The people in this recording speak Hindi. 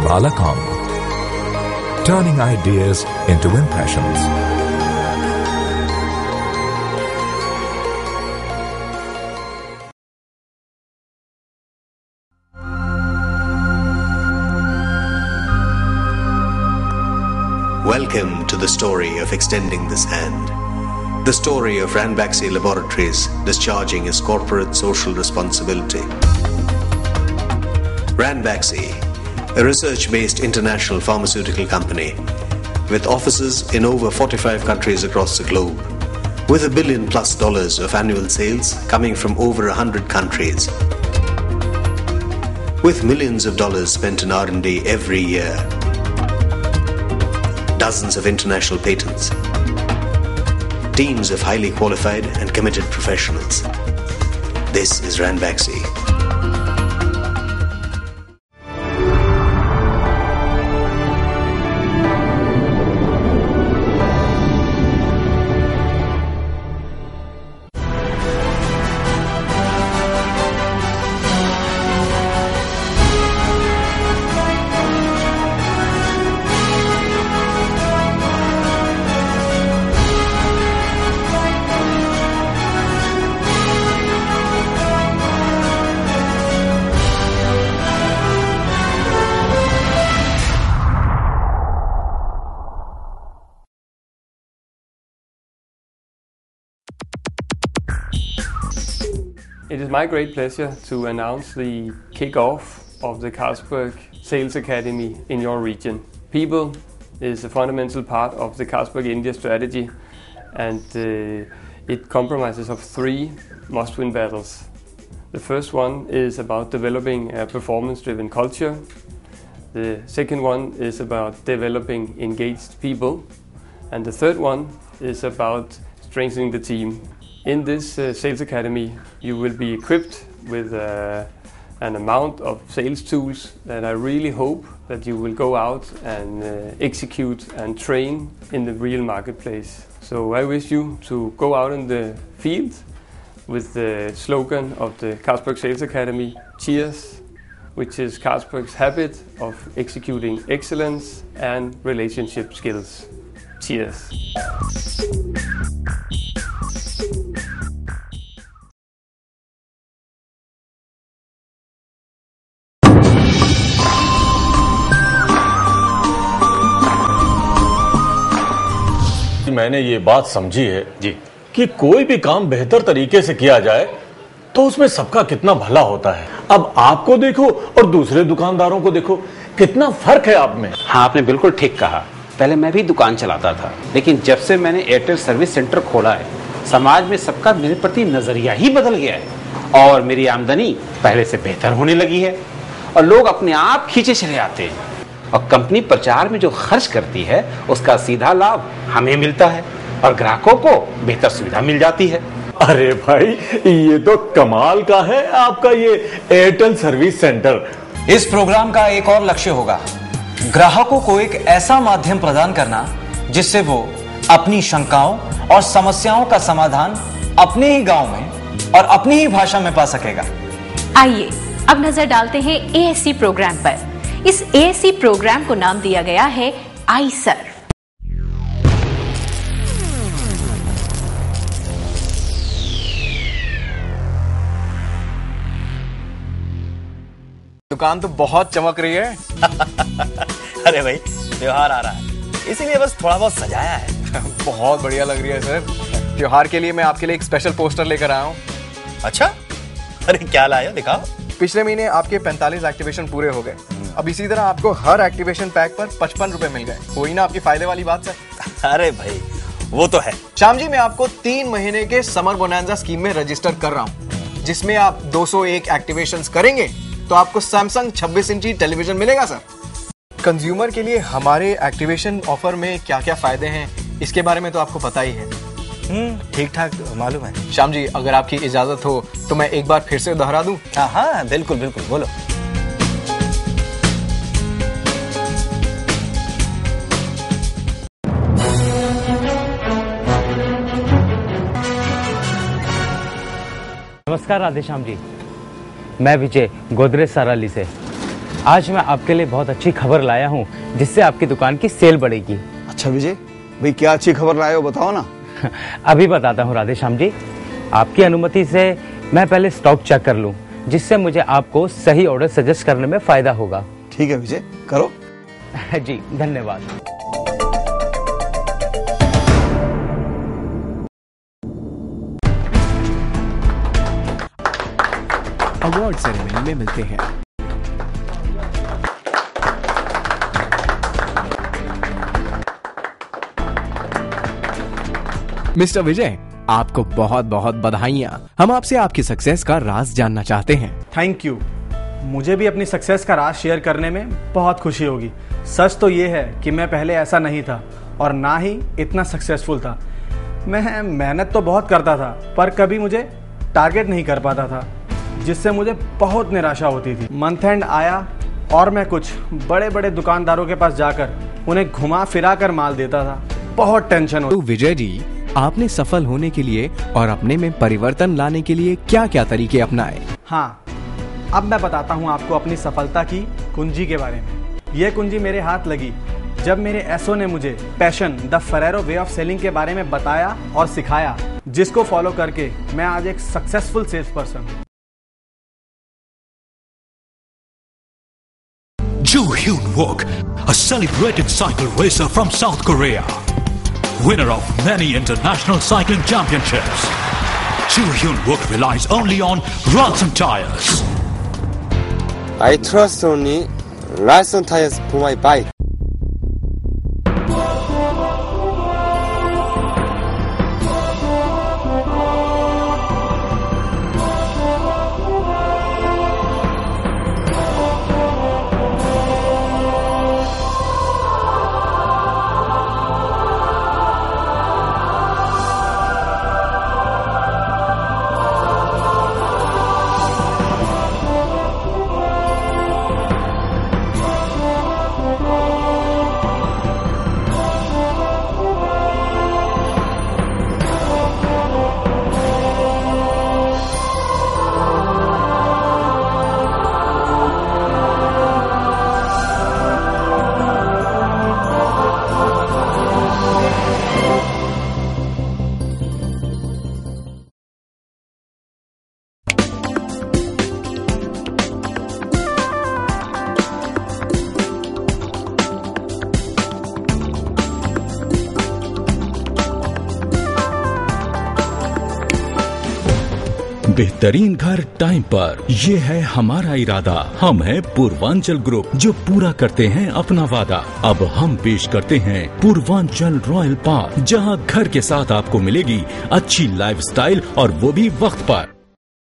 Valacom, turning ideas into impressions. Welcome to the story of extending this hand. The story of Ranbaxy Laboratories discharging its corporate social responsibility. Ranbaxy, a research-based international pharmaceutical company with offices in over 45 countries across the globe, with $1 billion+ of annual sales coming from over 100 countries, with millions of dollars spent in R&D every year, dozens of international patents, teams of highly qualified and committed professionals. This is Ranbaxy. It is my great pleasure to announce the kick-off of the Carlsberg Sales Academy in your region. People is a fundamental part of the Carlsberg India strategy, and it comprises of 3 must-win battles. The first one is about developing a performance-driven culture. The second one is about developing engaged people. And the third one is about strengthening the team. In this Sales Academy, you will be equipped with an amount of sales tools that I really hope that you will go out and execute and train in the real marketplace. So I wish you to go out in the field with the slogan of the Carlsberg Sales Academy, Cheers, which is Carlsberg's habit of executing excellence and relationship skills. Cheers. मैंने ये बात समझी है जी कि कोई भी काम बेहतर तरीके से किया जाए तो उसमें सबका कितना भला होता है। अब आपको देखो और दूसरे दुकानदारों को देखो, कितना फर्क है आप में। हाँ, आपने बिल्कुल ठीक कहा। पहले मैं भी दुकान चलाता था, लेकिन जब से मैंने एयरटेल सर्विस सेंटर खोला है, समाज में सबका मेरे प्रति नजरिया ही बदल गया है और मेरी आमदनी पहले से बेहतर होने लगी है और लोग अपने आप खींचे चले आते हैं और कंपनी प्रचार में जो खर्च करती है उसका सीधा लाभ हमें मिलता है और ग्राहकों को बेहतर सुविधा मिल जाती है। अरे भाई, ये तो कमाल का है आपका ये एयरटेल सर्विस सेंटर। इस प्रोग्राम का एक और लक्ष्य होगा ग्राहकों को एक ऐसा माध्यम प्रदान करना जिससे वो अपनी शंकाओं और समस्याओं का समाधान अपने ही गांव में और अपनी ही भाषा में पा सकेगा। आइए अब नजर डालते हैं एएससी प्रोग्राम पर। इस एएससी प्रोग्राम को नाम दिया गया है iServe। दुकान तो बहुत चमक रही है। अरे भाई, त्योहार आ रहा है, इसीलिए बस थोड़ा बहुत सजाया है। बहुत बढ़िया लग रही है सर। त्योहार के लिए मैं आपके लिए एक स्पेशल पोस्टर लेकर आया हूँ। अच्छा, अरे क्या लाया, दिखाओ। पिछले महीने आपके 45 एक्टिवेशन पूरे हो गए। अब इसी तरह आपको हर एक्टिवेशन पैक पर 55 रुपए मिल गए। कोई ना आपके फायदे वाली बात सर। अरे भाई, वो तो है। श्याम जी, मैं आपको 3 महीने के समर बोनांजा स्कीम में रजिस्टर कर रहा हूँ, जिसमें आप 201 एक्टिवेशंस करेंगे तो आपको सैमसंग 26 इंची टेलीविजन मिलेगा सर। कंज्यूमर के लिए हमारे एक्टिवेशन ऑफर में क्या क्या फायदे हैं, इसके बारे में तो आपको पता ही है। ठीक ठाक मालूम है। श्याम जी, अगर आपकी इजाजत हो तो मैं एक बार फिर से दोहरा दूं। हाँ, बिल्कुल बिल्कुल, बोलो। नमस्कार राधेश्याम जी, मैं विजय गोदरेज साराली से। आज मैं आपके लिए बहुत अच्छी खबर लाया हूँ जिससे आपकी दुकान की सेल बढ़ेगी। अच्छा विजय भाई, क्या अच्छी खबर लाए हो, बताओ ना। अभी बताता हूँ राधेश्याम जी। आपकी अनुमति से मैं पहले स्टॉक चेक कर लूँ, जिससे मुझे आपको सही ऑर्डर सजेस्ट करने में फायदा होगा। ठीक है विजय, करो। जी धन्यवाद। अवार्ड सेरेमनी में मिलते हैं। मिस्टर विजय, आपको बहुत बहुत बधाइयां। हम आपसे आपकी सक्सेस का राज जानना चाहते हैं। Thank you. मुझे भी अपनी सक्सेस का राज शेयर करने में बहुत खुशी होगी। सच तो ये है कि मैं पहले ऐसा नहीं था और ना ही इतना सक्सेसफुल था। मैं मेहनत तो बहुत करता था पर कभी मुझे टारगेट नहीं कर पाता था, जिससे मुझे बहुत निराशा होती थी। मंथ एंड आया और मैं कुछ बड़े बड़े दुकानदारों के पास जाकर उन्हें घुमा फिरा कर माल देता था। बहुत टेंशन होती। तो विजय जी, आपने सफल होने के लिए और अपने में परिवर्तन लाने के लिए क्या क्या तरीके अपनाए? हाँ, अब मैं बताता हूँ आपको अपनी सफलता की कुंजी के बारे में। यह कुंजी मेरे हाथ लगी जब मेरे एसओ ने मुझे passion the Ferrero way of selling के बारे में बताया और सिखाया, जिसको फॉलो करके मैं आज एक सक्सेसफुल सेल्स पर्सन हूँ। Jo Hyun-wook, a celebrated cycle racer from South Korea, winner of many international cycling championships. Jo Hyun-wook relies only on Rawson tires. I trust only Rawson tires for my bike. बेहतरीन घर टाइम पर, ये है हमारा इरादा। हम हैं पूर्वांचल ग्रुप, जो पूरा करते हैं अपना वादा। अब हम पेश करते हैं पूर्वांचल रॉयल पार्क, जहां घर के साथ आपको मिलेगी अच्छी लाइफस्टाइल और वो भी वक्त पर।